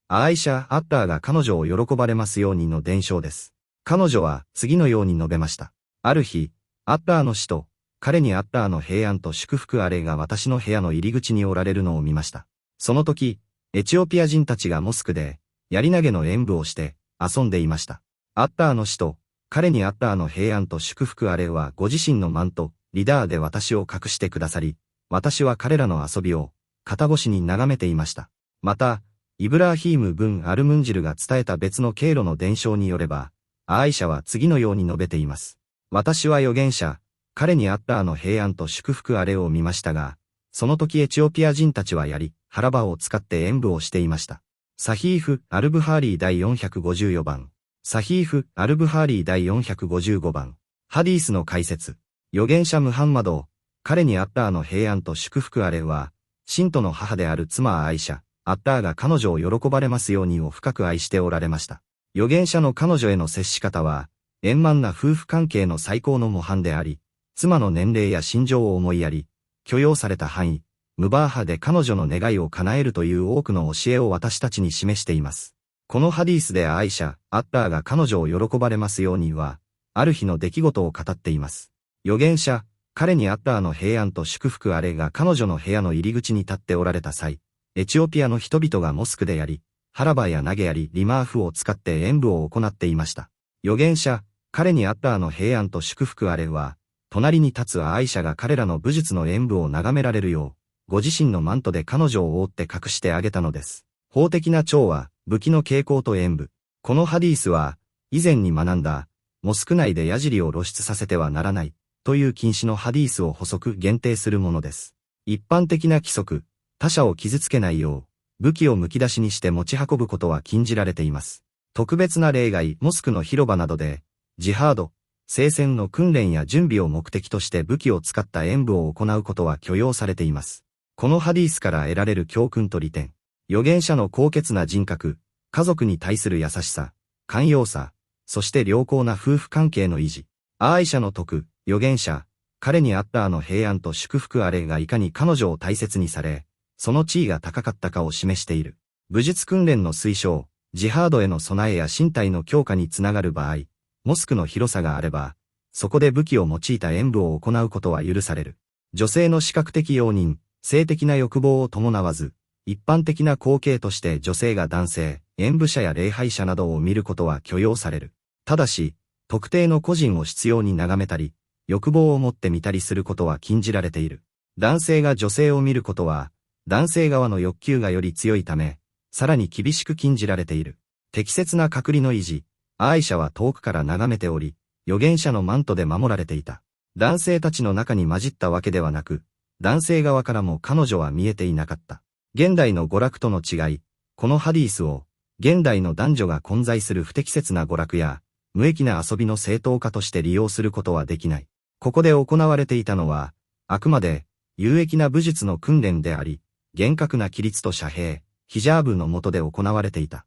アイシャ・アッターが彼女を喜ばれますようにの伝承です。彼女は次のように述べました。ある日、アッターの死と、彼にアッターの平安と祝福あれが私の部屋の入り口におられるのを見ました。その時、エチオピア人たちがモスクで、槍投げの演舞をして遊んでいました。アッターの死と、彼にアッターの平安と祝福あれはご自身のマント、リダーで私を隠してくださり、私は彼らの遊びを、肩越しに眺めていました。また、イブラーヒーム・ブン・アルムンジルが伝えた別の経路の伝承によれば、アーイシャは次のように述べています。私は預言者、彼にアッターの平安と祝福あれを見ましたが、その時エチオピア人たちは槍、腹場を使って演舞をしていました。サヒーフ・アルブハーリー第454番。サヒーフ・アルブハーリー第455番。ハディースの解説。預言者ムハンマド、彼にアッターの平安と祝福あれは、信徒の母である妻アイシャ、アッターが彼女を喜ばれますようにを深く愛しておられました。預言者の彼女への接し方は、円満な夫婦関係の最高の模範であり、妻の年齢や心情を思いやり、許容された範囲、ムバーハで彼女の願いを叶えるという多くの教えを私たちに示しています。このハディースでアイシャ、アッターが彼女を喜ばれますようには、ある日の出来事を語っています。預言者、彼にアッターの平安と祝福あれが彼女の部屋の入り口に立っておられた際、エチオピアの人々がモスクでやり、腹場や投げやりリマーフを使って演舞を行っていました。預言者、彼にアッターの平安と祝福あれは、隣に立つアイシャが彼らの武術の演舞を眺められるよう、ご自身のマントで彼女を覆って隠してあげたのです。法的な長は、武器の傾向と演舞。このハディースは、以前に学んだ、モスク内で矢尻を露出させてはならない、という禁止のハディースを補足限定するものです。一般的な規則、他者を傷つけないよう、武器を剥き出しにして持ち運ぶことは禁じられています。特別な例外、モスクの広場などで、ジハード、聖戦の訓練や準備を目的として武器を使った演舞を行うことは許容されています。このハディースから得られる教訓と利点。預言者の高潔な人格、家族に対する優しさ、寛容さ、そして良好な夫婦関係の維持。アーイシャの説、預言者、彼にアッターの平安と祝福あれがいかに彼女を大切にされ、その地位が高かったかを示している。武術訓練の推奨、ジハードへの備えや身体の強化につながる場合、モスクの広さがあれば、そこで武器を用いた演舞を行うことは許される。女性の視覚的容認、性的な欲望を伴わず、一般的な光景として女性が男性、演舞者や礼拝者などを見ることは許容される。ただし、特定の個人を執拗に眺めたり、欲望を持って見たりすることは禁じられている。男性が女性を見ることは、男性側の欲求がより強いため、さらに厳しく禁じられている。適切な隔離の維持、アーイシャは遠くから眺めており、預言者のマントで守られていた。男性たちの中に混じったわけではなく、男性側からも彼女は見えていなかった。現代の娯楽との違い、このハディースを、現代の男女が混在する不適切な娯楽や、無益な遊びの正当化として利用することはできない。ここで行われていたのは、あくまで、有益な武術の訓練であり、厳格な規律と遮蔽、ヒジャーブの下で行われていた。